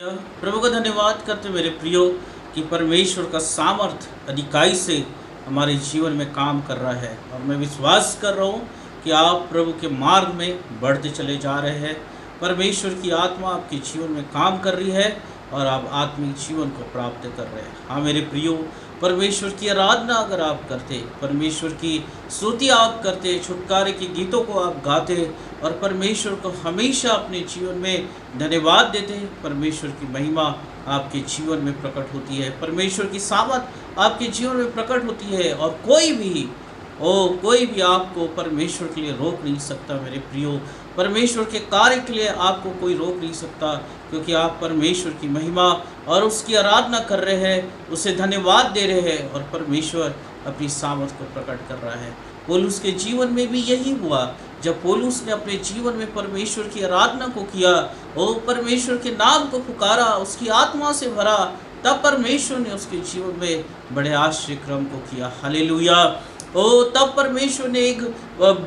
प्रभु का धन्यवाद करते मेरे प्रियो कि परमेश्वर का सामर्थ अधिकाई से हमारे जीवन में काम कर रहा है और मैं विश्वास कर रहा हूँ कि आप प्रभु के मार्ग में बढ़ते चले जा रहे हैं। परमेश्वर की आत्मा आपके जीवन में काम कर रही है और आप आत्मिक जीवन को प्राप्त कर रहे हैं। हाँ मेरे प्रियो, परमेश्वर की आराधना अगर आप करते, परमेश्वर की स्तुति आप करते, छुटकारे के गीतों को आप गाते और परमेश्वर को हमेशा अपने जीवन में धन्यवाद देते, परमेश्वर की महिमा आपके जीवन में प्रकट होती है, परमेश्वर की सामर्थ आपके जीवन में प्रकट होती है और कोई भी आपको परमेश्वर के लिए रोक नहीं सकता। मेरे प्रियो, परमेश्वर के कार्य के लिए आपको कोई रोक नहीं सकता, क्योंकि आप परमेश्वर की महिमा और उसकी आराधना कर रहे हैं, उसे धन्यवाद दे रहे हैं और परमेश्वर अपनी सामर्थ को प्रकट कर रहा है। पौलुस के जीवन में भी यही हुआ। जब पौलुस ने अपने जीवन में परमेश्वर की आराधना को किया और परमेश्वर के नाम को पुकारा, उसकी आत्मा से भरा, तब परमेश्वर ने उसके जीवन में बड़े आश्चर्य क्रम को किया। हालेलुया। तब परमेश्वर ने एक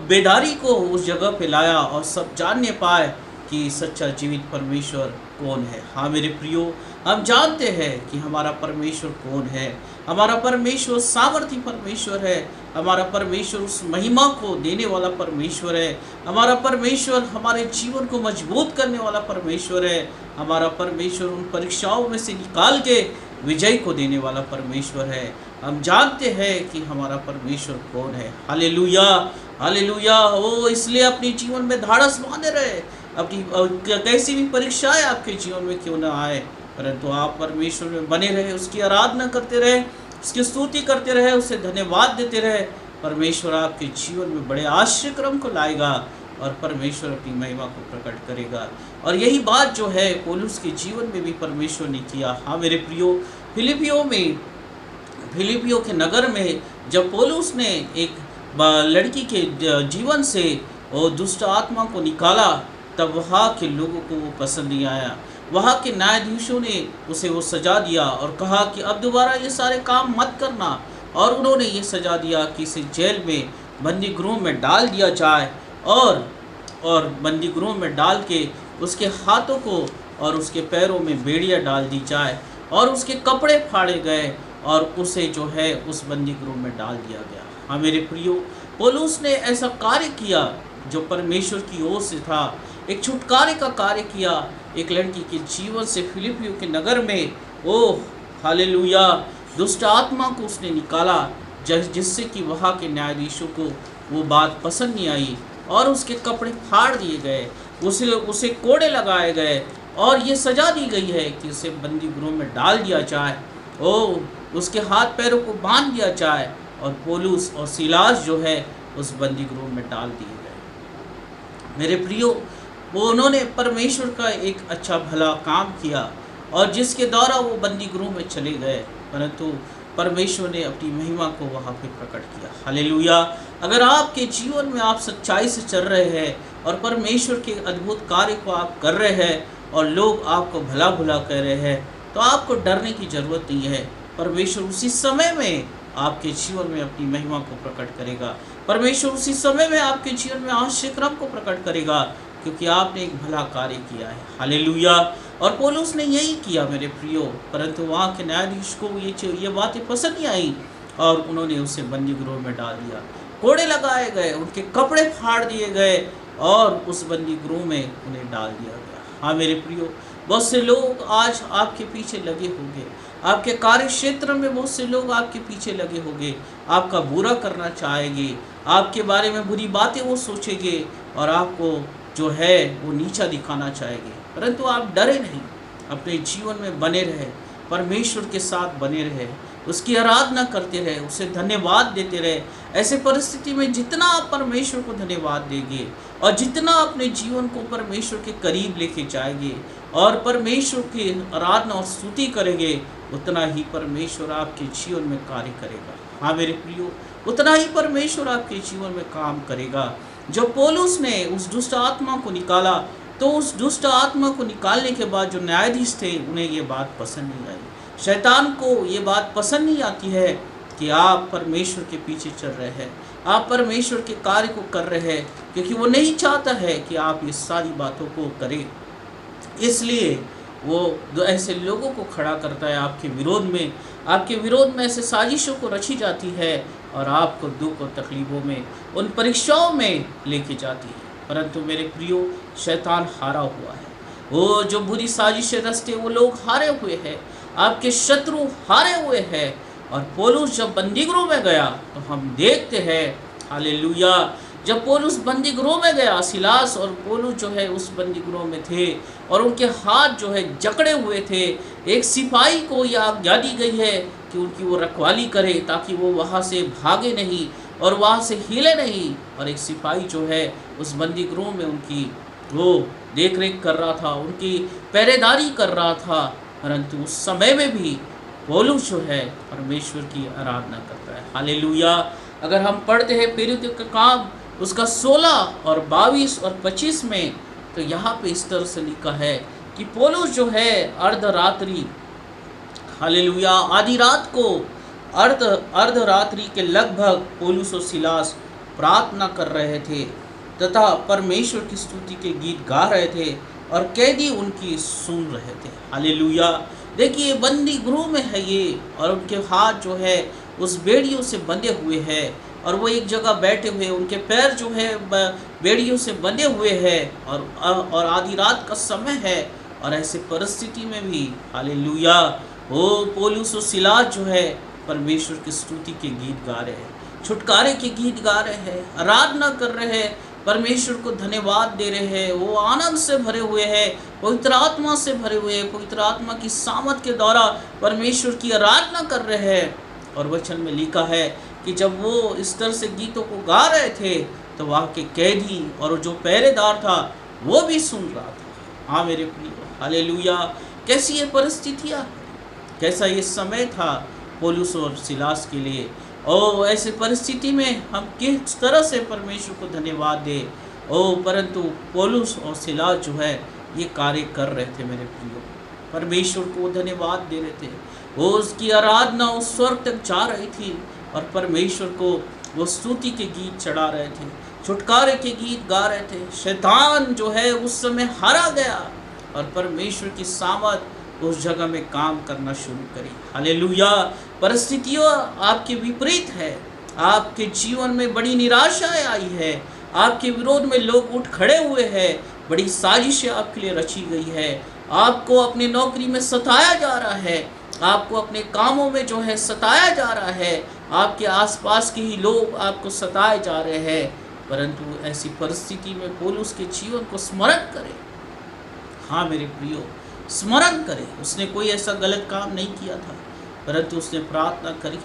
बेदारी को उस जगह पे लाया और सब जानने पाए कि सच्चा जीवित परमेश्वर कौन है। हाँ मेरे प्रियो, हम जानते हैं कि हमारा परमेश्वर कौन है। हमारा परमेश्वर सामर्थी परमेश्वर है। हमारा परमेश्वर उस महिमा को देने वाला परमेश्वर है। हमारा परमेश्वर हमारे जीवन को मजबूत करने वाला परमेश्वर है। हमारा परमेश्वर उन परीक्षाओं में से निकाल के विजय को देने वाला परमेश्वर है। हम जानते हैं कि हमारा परमेश्वर कौन है। Hallelujah, hallelujah. इसलिए अपने जीवन में धाड़स बांधे रहे। अपनी कैसी भी परीक्षाएं आपके जीवन में क्यों ना आए, परंतु आप परमेश्वर में बने रहे, उसकी आराधना करते रहे, उसकी स्तुति करते रहे, उसे धन्यवाद देते रहे। परमेश्वर आपके जीवन में बड़े आश्चर्य क्रम को लाएगा और परमेश्वर अपनी महिमा को प्रकट करेगा। और यही बात जो है पौलुस के जीवन में भी परमेश्वर ने किया। हाँ मेरे प्रियो, फिलिपियों के नगर में जब पौलुस ने एक लड़की के जीवन से वो दुष्ट आत्मा को निकाला, तब वहाँ के लोगों को वो पसंद नहीं आया। वहाँ के न्यायाधीशों ने उसे वो सजा दिया और कहा कि अब दोबारा ये सारे काम मत करना। और उन्होंने ये सजा दिया कि इसे जेल में बंदी गृह में डाल दिया जाए और बंदी गृह में डाल के उसके हाथों को और उसके पैरों में बेड़ियाँ डाल दी जाए और उसके कपड़े फाड़े गए और उसे जो है उस बंदी गृह में डाल दिया गया। हाँ मेरे प्रियो, पौलुस ने ऐसा कार्य किया जो परमेश्वर की ओर से था। एक छुटकारे का कार्य किया एक लड़की के जीवन से। फिलिपियों के नगर में हालेलुया, दुष्ट आत्मा को उसने निकाला, जिससे कि वहाँ के न्यायाधीशों को वो बात पसंद नहीं आई और उसके कपड़े फाड़ दिए गए, उसे कोड़े लगाए गए और ये सजा दी गई है कि उसे बंदी गृह में डाल दिया जाए, उसके हाथ पैरों को बांध दिया जाए और पौलुस और सीलास जो है उस बंदी गृह में डाल दिए गए। मेरे प्रियो, उन्होंने परमेश्वर का एक अच्छा भला काम किया और जिसके द्वारा वो बंदी गृह में चले गए, परंतु परमेश्वर ने अपनी महिमा को वहाँ पे प्रकट किया। हालेलुया। अगर आपके जीवन में आप सच्चाई से चल रहे हैं और परमेश्वर के अद्भुत कार्य को आप कर रहे हैं और लोग आपको भला भला कह रहे हैं, तो आपको डरने की ज़रूरत नहीं है। परमेश्वर उसी समय में आपके जीवन में अपनी महिमा को प्रकट करेगा। परमेश्वर उसी समय में आपके जीवन में आश्चर्य क्रम को प्रकट करेगा, क्योंकि आपने एक भला कार्य किया है। हालेलुया। और पौलुस ने यही किया मेरे प्रियो, परंतु वहाँ के न्यायाधीश को ये बातें पसंद नहीं आई और उन्होंने उसे बंदी गृह में डाल दिया। कोड़े लगाए गए, उनके कपड़े फाड़ दिए गए और उस बंदी गृह में उन्हें डाल दिया गया। हाँ मेरे प्रियो, बहुत से लोग आज आपके पीछे लगे होंगे, आपके कार्य क्षेत्र में बहुत से लोग आपके पीछे लगे होंगे, आपका बुरा करना चाहेंगे, आपके बारे में बुरी बातें वो सोचेंगे और आपको जो है वो नीचा दिखाना चाहेंगे, परंतु आप डरे नहीं, अपने जीवन में बने रहे, परमेश्वर के साथ बने रहे, उसकी आराधना करते रहे, उसे धन्यवाद देते रहे। ऐसे परिस्थिति में जितना आप परमेश्वर को धन्यवाद देंगे और जितना अपने जीवन को परमेश्वर के करीब लेके जाएंगे और परमेश्वर की आराधना और स्तुति करेंगे, उतना ही परमेश्वर आपके जीवन में कार्य करेगा। हाँ मेरे प्रियो, उतना ही परमेश्वर आपके जीवन में काम करेगा। जब पौलुस ने उस दुष्ट आत्मा को निकाला, तो उस दुष्ट आत्मा को निकालने के बाद जो न्यायाधीश थे उन्हें ये बात पसंद नहीं आई। शैतान को ये बात पसंद नहीं आती है कि आप परमेश्वर के पीछे चल रहे हैं, आप परमेश्वर के कार्य को कर रहे हैं, क्योंकि वो नहीं चाहता है कि आप ये सारी बातों को करें। इसलिए वो ऐसे लोगों को खड़ा करता है आपके विरोध में, आपके विरोध में ऐसे साजिशों को रची जाती है और आपको दुख और तकलीफ़ों में, उन परीक्षाओं में लेके जाती है। परंतु मेरे प्रियो, शैतान हारा हुआ है। वो जो बुरी साजिशें रचते वो लोग हारे हुए हैं, आपके शत्रु हारे हुए हैं। और पौलुस जब बंदीगृह में गया तो हम देखते हैं, हालेलुया, जब पौलुस बंदीगृह में गया, सिलास और पौलुस जो है उस बंदीगृह में थे और उनके हाथ जो है जकड़े हुए थे। एक सिपाही को यह आज्ञा दी गई है कि उनकी वो रखवाली करे ताकि वो वहाँ से भागे नहीं और वहाँ से हिले नहीं। और एक सिपाही जो है उस बंदीगृह में उनकी वो देख रेख कर रहा था, उनकी पहरेदारी कर रहा था। परंतु उस समय में भी पौलुस जो है परमेश्वर की आराधना करता है। हालेलुया। अगर हम पढ़ते हैं प्रेरितों का काम उसका 16 और 22 और 25 में, तो यहाँ पे इस तरह से लिखा है कि पौलुस जो है अर्धरात्रि, हालेलुया, आधी रात को अर्धरात्रि के लगभग पौलुस और सिलास प्रार्थना कर रहे थे तथा परमेश्वर की स्तुति के गीत गा रहे थे और कैदी उनकी सुन रहे थे। हालेलुया। देखिए बंदी गृह में है ये, और उनके हाथ जो है उस बेड़ियों से बंधे हुए हैं और वो एक जगह बैठे हुए, उनके पैर जो है बेड़ियों से बंधे हुए हैं और आधी रात का समय है। और ऐसे परिस्थिति में भी हालेलुया वो पौलुस और सिलास जो है परमेश्वर की स्तुति के गीत गा रहे हैं, छुटकारे के गीत गा रहे हैं, आराधना कर रहे हैं, परमेश्वर को धन्यवाद दे रहे हैं। वो आनंद से भरे हुए हैं, पवित्र आत्मा से भरे हुए हैं, पवित्र आत्मा की सामर्थ के द्वारा परमेश्वर की आराधना कर रहे हैं। और वचन में लिखा है कि जब वो इस तरह से गीतों को गा रहे थे तो वहाँ के कैदी और जो पहरेदार था वो भी सुन रहा था। हाँ मेरे प्रिय, हालेलुया। कैसी ये परिस्थितियाँ, कैसा ये समय था पौलुस और सिलास के लिए। ओ ऐसे परिस्थिति में हम किस तरह से परमेश्वर को धन्यवाद दें। ओ परंतु पौलुस और सिलास जो है ये कार्य कर रहे थे मेरे प्रियो, परमेश्वर को धन्यवाद दे रहे थे। वो उसकी आराधना उस स्वर्ग तक जा रही थी और परमेश्वर को वो स्तुति के गीत चढ़ा रहे थे, छुटकारे के गीत गा रहे थे। शैतान जो है उस समय हारा गया और परमेश्वर की सामर्थ उस जगह में काम करना शुरू करी। हालेलुया। परिस्थितियाँ आपके विपरीत है, आपके जीवन में बड़ी निराशाएं आई है, आपके विरोध में लोग उठ खड़े हुए हैं, बड़ी साजिशें आपके लिए रची गई है, आपको अपनी नौकरी में सताया जा रहा है, आपको अपने कामों में जो है सताया जा रहा है, आपके आसपास के ही लोग आपको सताए जा रहे हैं। परंतु ऐसी परिस्थिति में पौलुस के जीवन को स्मरण करें। हाँ मेरे प्रियो, स्मरण करें। उसने कोई ऐसा गलत काम नहीं किया था, परंतु उसने प्रार्थना करी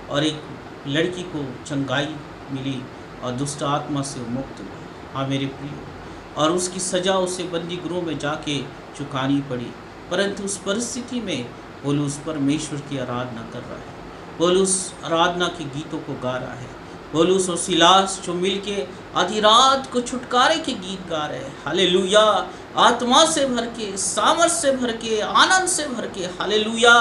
और एक लड़की को चंगाई मिली और दुष्ट आत्मा से मुक्त हुआ। हाँ मेरे प्रियो, और उसकी सज़ा उसे बंदी गृह में जाके चुकानी पड़ी। परंतु उस परिस्थिति में पौलुस परमेश्वर की आराधना कर रहा है, पौलुस आराधना के गीतों को गा रहा है। पौलुस और सिलास जो मिलके आधी रात को छुटकारे के गीत गा रहे हैं। हालेलुया। आत्मा से भर के, सामर्थ से भर के, आनंद से भर के। हालेलुया।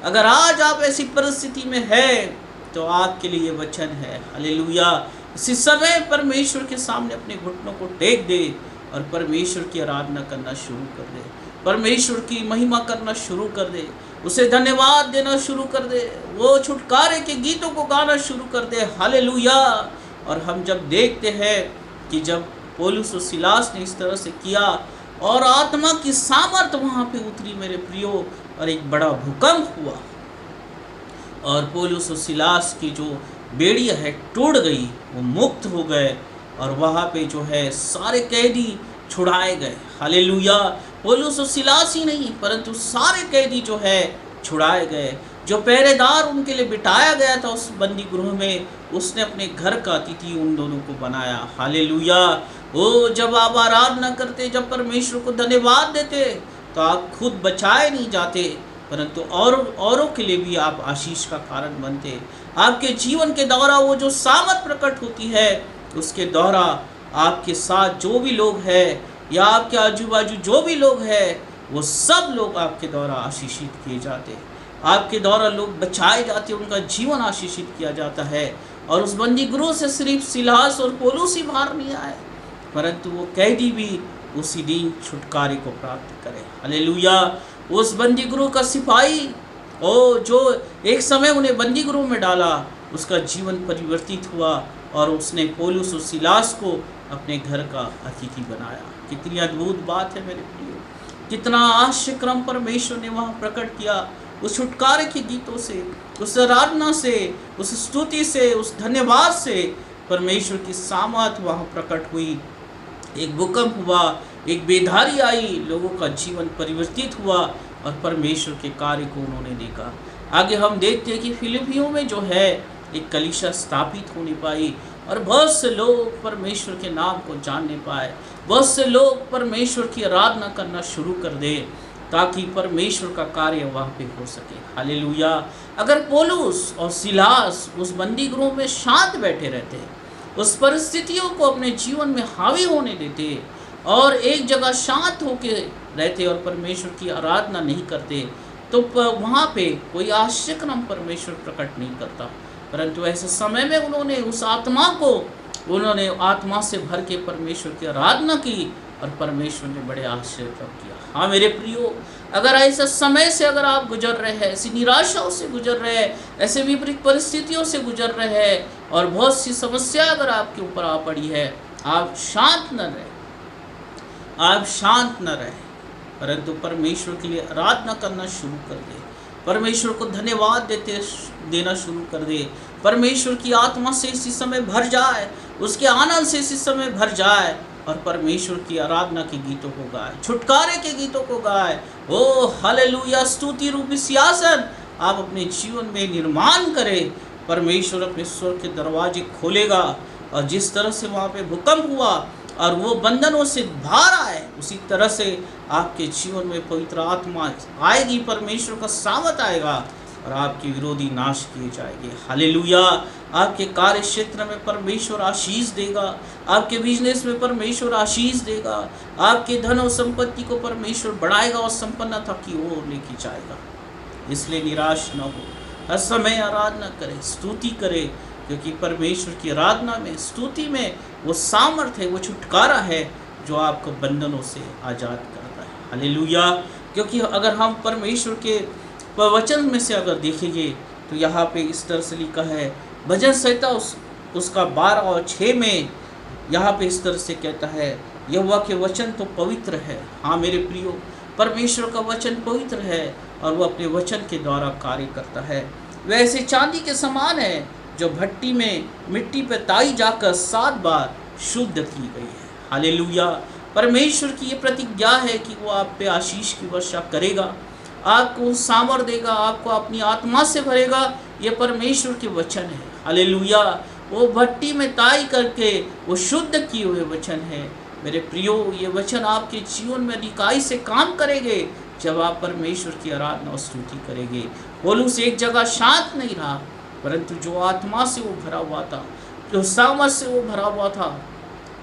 अगर आज आप ऐसी परिस्थिति में हैं तो आपके लिए वचन है। हालेलुया। इसी समय परमेश्वर के सामने अपने घुटनों को टेक दे और परमेश्वर की आराधना करना शुरू कर दे, परमेश्वर की महिमा करना शुरू कर दे, उसे धन्यवाद देना शुरू कर दे, वो छुटकारे के गीतों को गाना शुरू कर दे। हालेलुया। और हम जब देखते हैं कि जब पौलुस और सिलास ने इस तरह से किया और आत्मा की सामर्थ वहाँ पे उतरी मेरे प्रियो, और एक बड़ा भूकंप हुआ और पौलुस और सिलास की जो बेड़ियाँ है टूट गई, वो मुक्त हो गए और वहाँ पे जो है सारे कैदी छुड़ाए गए। हालेलुया। पौलुस और सिलास ही नहीं परंतु सारे कैदी जो है छुड़ाए गए। जो पहरेदार उनके लिए बिठाया गया था उस बंदी गृह में, उसने अपने घर का अतिथि उन दोनों को बनाया। हालेलुया। ओ जब आप आराधना करते, जब परमेश्वर को धन्यवाद देते, तो आप खुद बचाए नहीं जाते परंतु औरों के लिए भी आप आशीष का कारण बनते। आपके जीवन के द्वारा वो जो सामर्थ प्रकट होती है, उसके द्वारा आपके साथ जो भी लोग हैं या आपके आजू बाजू जो भी लोग हैं, वो सब लोग आपके द्वारा आशीषित किए जाते, आपके द्वारा लोग बचाए जाते, उनका जीवन आशीषित किया जाता है। और उस बंदी गृह से सिर्फ सिलास और पौलुस ही बाहर नहीं आए परंतु वो कैदी भी उसी दिन छुटकारे को प्राप्त करे। हालेलुया। उस बंदी गृह का सिपाही जो एक समय उन्हें बंदी गृह में डाला, उसका जीवन परिवर्तित हुआ और उसने पौलुस और सिलास को अपने घर का अतिथि बनाया। कितनी अद्भुत बात है मेरे प्रियो, कितना आश्चर्यक्रम परमेश्वर ने वहाँ प्रकट किया। उस छुटकारे के गीतों से, उस आराधना से, उस स्तुति से, उस धन्यवाद से परमेश्वर की सामर्थ वहाँ प्रकट हुई। एक भूकंप हुआ, एक बेदारी आई, लोगों का जीवन परिवर्तित हुआ और परमेश्वर के कार्य को उन्होंने देखा। आगे हम देखते हैं कि फिलिपियों में जो है एक कलीसिया स्थापित होने पाई और बहुत से लोग परमेश्वर के नाम को जानने पाए, बहुत से लोग परमेश्वर की आराधना करना शुरू कर दे ताकि परमेश्वर का कार्य वहाँ पे हो सके। हालेलुया। अगर पौलुस और सिलास उस बंदी गृह में शांत बैठे रहते, उस परिस्थितियों को अपने जीवन में हावी होने देते और एक जगह शांत होके रहते और परमेश्वर की आराधना नहीं करते, तो वहाँ पे कोई आश्चर्यक्रम परमेश्वर प्रकट नहीं करता। परंतु ऐसे समय में उन्होंने उस आत्मा से भर के परमेश्वर की आराधना की और परमेश्वर ने बड़े आश्चर्यक्रम किया। हाँ मेरे प्रियो, अगर ऐसे समय से अगर आप गुजर रहे हैं, ऐसी निराशाओं से गुजर रहे हैं, ऐसे विपरीत परिस्थितियों से गुजर रहे हैं और बहुत सी समस्या अगर आपके ऊपर आ पड़ी है, आप शांत न रहे, परंतु परमेश्वर के लिए आराधना करना शुरू कर दे, परमेश्वर को धन्यवाद देना शुरू कर दे, परमेश्वर की आत्मा से इसी समय भर जाए, उसके आनंद से इसी समय भर जाए और परमेश्वर की आराधना के गीतों को गाए, छुटकारे के गीतों को गाए। ओ हालेलुया। स्तुति रूपी सिंहासन आप अपने जीवन में निर्माण करें। परमेश्वर अपने स्वर्ग के दरवाजे खोलेगा और जिस तरह से वहाँ पे भूकंप हुआ और वो बंधनों से बाहर आए, उसी तरह से आपके जीवन में पवित्र आत्मा आएगी, परमेश्वर का सामर्थ आएगा और आपके विरोधी नाश किए जाएंगे। हालेलुया। आपके कार्य क्षेत्र में परमेश्वर आशीष देगा, आपके बिजनेस में परमेश्वर आशीष देगा, आपके धन और संपत्ति को परमेश्वर बढ़ाएगा और संपन्नता की ओर लेके जाएगा। इसलिए निराश न हो, हर समय आराधना करें, स्तुति करें, क्योंकि परमेश्वर की आराधना में, स्तुति में वो सामर्थ्य है, वो छुटकारा है जो आपको बंधनों से आज़ाद करता है। हालेलुया। क्योंकि अगर हम परमेश्वर के वचन में से अगर देखेंगे तो यहाँ पे इस तरह से लिखा है, भजन संहिता उसका 12 और 6 में यहाँ पे इस तरह से कहता है, यहोवा के वचन तो पवित्र है। हाँ मेरे प्रियो, परमेश्वर का वचन पवित्र है और वो अपने वचन के द्वारा कार्य करता है। वह ऐसे चांदी के समान है जो भट्टी में मिट्टी पे ताई जाकर 7 बार शुद्ध की गई है। हालेलुया। परमेश्वर की ये प्रतिज्ञा है कि वो आप पे आशीष की वर्षा करेगा, आपको सामर्थ देगा, आपको अपनी आत्मा से भरेगा। ये परमेश्वर के वचन है। हालेलुया। वो भट्टी में ताई करके वो शुद्ध किए हुए वचन है। मेरे प्रियो, ये वचन आपके जीवन में अधिकाई से काम करेंगे जब आप परमेश्वर की आराधना और स्तुति करेंगे। पौलुस एक जगह शांत नहीं रहा, परंतु जो आत्मा से वो भरा हुआ था, जो सामर्थ से वो भरा हुआ था,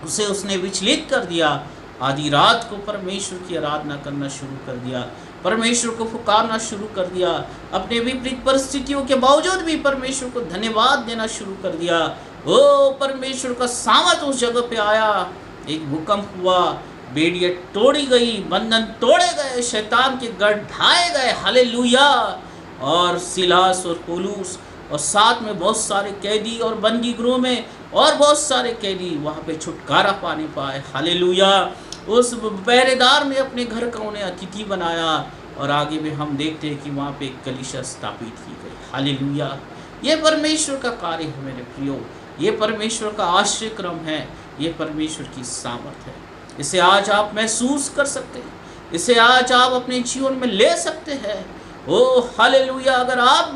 उसे उसने विचलित कर दिया। आधी रात को परमेश्वर की आराधना करना शुरू कर दिया, परमेश्वर को पुकारना शुरू कर दिया, अपने विपरीत परिस्थितियों के बावजूद भी परमेश्वर को धन्यवाद देना शुरू कर दिया। ओ परमेश्वर का सामर्थ उस जगह पे आया, एक भूकंप हुआ, बेड़ियाँ तोड़ी गई, बंधन तोड़े गए, शैतान के गढ़ ढाए गए। हालेलुया। और सिलास और पौलुस और साथ में बहुत सारे कैदी और बंदी गृह में और बहुत सारे कैदी वहाँ पे छुटकारा पाने पाए। हालेलुया। उस पहरेदार ने अपने घर का उन्हें अतिथि बनाया और आगे में हम देखते हैं कि वहाँ पे एक कलीसिया स्थापित की गई। हालेलुया। ये परमेश्वर का कार्य है मेरे प्रियो, ये परमेश्वर का आश्चर्यक्रम है, ये परमेश्वर की सामर्थ है। इसे आज आप महसूस कर सकते हैं, इसे आज आप अपने जीवन में ले सकते हैं। ओ हालेलुया। अगर आप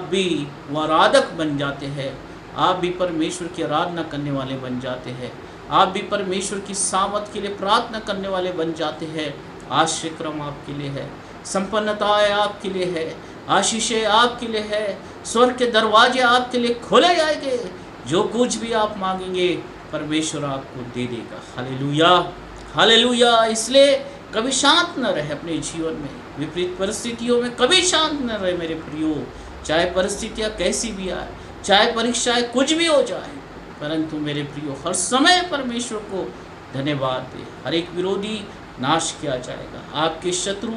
भी वो आराधक बन जाते हैं, आप भी परमेश्वर की आराधना करने वाले बन जाते हैं, आप भी परमेश्वर की सामर्थ के लिए प्रार्थना करने वाले बन जाते हैं, आश्चर्यक्रम आपके लिए है, संपन्नताएं आपके लिए है, आशीषें आपके लिए है, स्वर्ग के दरवाजे आपके लिए खोले जाएंगे। जो कुछ भी आप मांगेंगे परमेश्वर आपको दे देगा। हालेलुया। हालेलुया। इसलिए कभी शांत न रहे अपने जीवन में, विपरीत परिस्थितियों में कभी शांत न रहे मेरे प्रियो। चाहे परिस्थितियाँ कैसी भी आए, चाहे परीक्षाएं कुछ भी हो जाए, परंतु मेरे प्रियो हर समय परमेश्वर को धन्यवाद दे। हर एक विरोधी नाश किया जाएगा, आपके शत्रु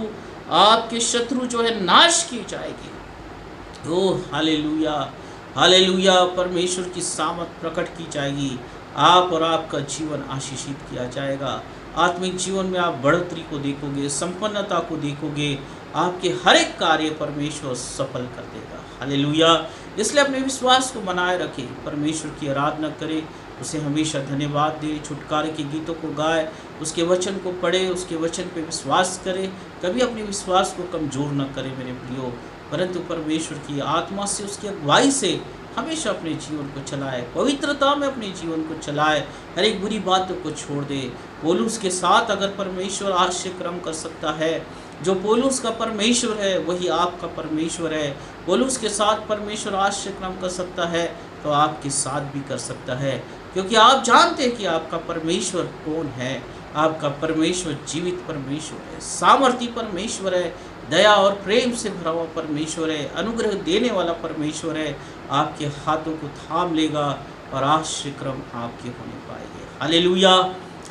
आपके शत्रु जो है नाश किए जाएंगे। ओह हालेलुया, हालेलुया, परमेश्वर की सामर्थ प्रकट की जाएगी। आप और आपका जीवन आशीषित किया जाएगा। आत्मिक जीवन में आप बढ़ोतरी को देखोगे, संपन्नता को देखोगे। आपके हर एक कार्य परमेश्वर सफल कर देगा। हालेलुया। इसलिए अपने विश्वास को बनाए रखें, परमेश्वर की आराधना करें, उसे हमेशा धन्यवाद दे, छुटकारे के गीतों को गाए, उसके वचन को पढ़े, उसके वचन पे विश्वास करे। कभी अपने विश्वास को कमजोर न करे मेरे प्रियो, परंतु परमेश्वर की आत्मा से, उसकी अगुवाई से हमेशा अपने जीवन को चलाए, पवित्रता में अपने जीवन को चलाए, हर एक बुरी बातों को छोड़ दे। पौलुस के साथ अगर परमेश्वर आश्चर्य कर्म कर सकता है, जो पौलुस का परमेश्वर है वही आपका परमेश्वर है। पौलुस के साथ परमेश्वर आश्चर्य कर्म कर सकता है तो आपके साथ भी कर सकता है, क्योंकि आप जानते हैं कि आपका परमेश्वर कौन है। आपका परमेश्वर जीवित परमेश्वर है, सामर्थी परमेश्वर है, दया और प्रेम से भरा हुआ परमेश्वर है, अनुग्रह देने वाला परमेश्वर है। आपके हाथों को थाम लेगा और आश्चर्य कर्म आपके होने पाएंगे। Hallelujah,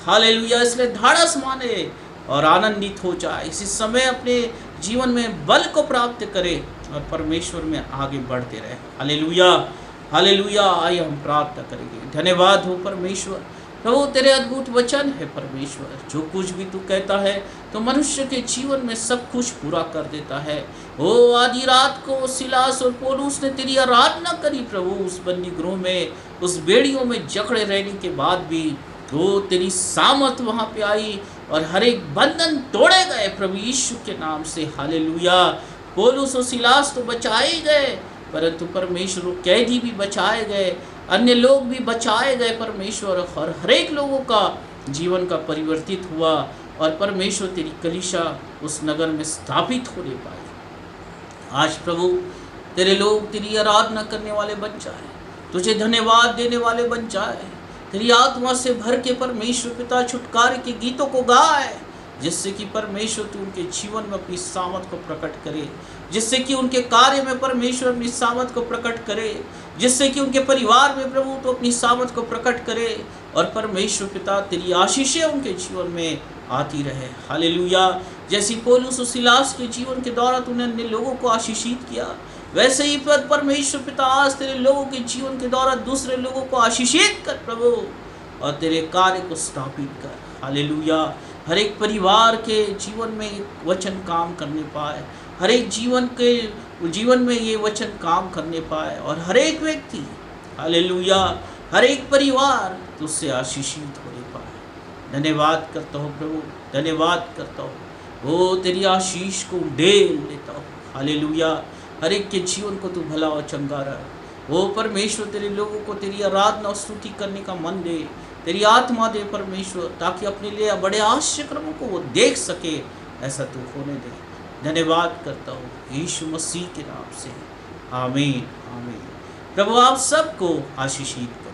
hallelujah. इसलिए धाड़स माने और आनंदित हो जाए। इसी समय अपने जीवन में बल को प्राप्त करे और परमेश्वर में आगे बढ़ते रहे। Hallelujah, hallelujah. आइए हम प्रार्थना करेंगे। धन्यवाद हो परमेश्वर, प्रभु तेरे अद्भुत वचन है परमेश्वर। जो कुछ भी तू कहता है तो मनुष्य के जीवन में सब कुछ पूरा कर देता है। ओ आधी रात को सिलास और पौलुस ने तेरी आराधना करी प्रभु, उस बंदी गृह में, उस बेड़ियों में जकड़े रहने के बाद भी वो तेरी सामर्थ वहाँ पे आई और हर एक बंधन तोड़े गए प्रभु यीशु के नाम से। हालेलुया। पौलुस और सिलास तो बचाए गए, परंतु परमेश्वर कैदी भी बचाए गए, अन्य लोग भी बचाए गए परमेश्वर, और हर एक लोगों का जीवन का परिवर्तित हुआ और परमेश्वर तेरी कलीसिया उस नगर में स्थापित होने पाई। आज प्रभु तेरे लोग तेरी आराधना करने वाले बन जाए, तुझे धन्यवाद देने वाले बन जाए, तेरी आत्मा से भर के परमेश्वर पिता छुटकारे के गीतों को गाए, जिससे कि परमेश्वर तू उनके जीवन में अपनी सामर्थ को प्रकट करे, जिससे कि उनके कार्य में परमेश्वर अपनी सामर्थ को प्रकट करे, जिससे कि उनके परिवार में प्रभु तो अपनी सामर्थ को प्रकट करे और परमेश्वर पिता तेरी आशीषें उनके जीवन में आती रहे। हालेलुया। जैसी पौलुस और सिलास के जीवन के द्वारा तूने अन्य लोगों को आशीषित किया, वैसे ही परमेश्वर पिता आज तेरे लोगों के जीवन के द्वारा दूसरे लोगों को आशीषित कर प्रभु और तेरे कार्य को स्थापित कर। हालेलुया। हर एक परिवार के जीवन में एक वचन काम करने पाए, हर एक जीवन में ये वचन काम करने पाए और हर एक व्यक्ति, हालेलुया, हर एक परिवार तुझसे आशीषित होने पाए। धन्यवाद करता हूँ प्रभु, धन्यवाद करता हूँ। वो तेरी आशीष को उड़ेल लेता हूँ। हालेलुया। हर एक के जीवन को तू भला और चंगा रहा। वो परमेश्वर तेरे लोगों को तेरी आराधना और स्तुति करने का मन दे, तेरी आत्मा दे परमेश्वर, ताकि अपने लिए बड़े आश्चर्य कर्मों को वो देख सके। ऐसा तू होने दे। धन्यवाद करता हूँ यीशु मसीह के नाम से। आमीन, आमीन। प्रभु आप सबको आशीषित करे।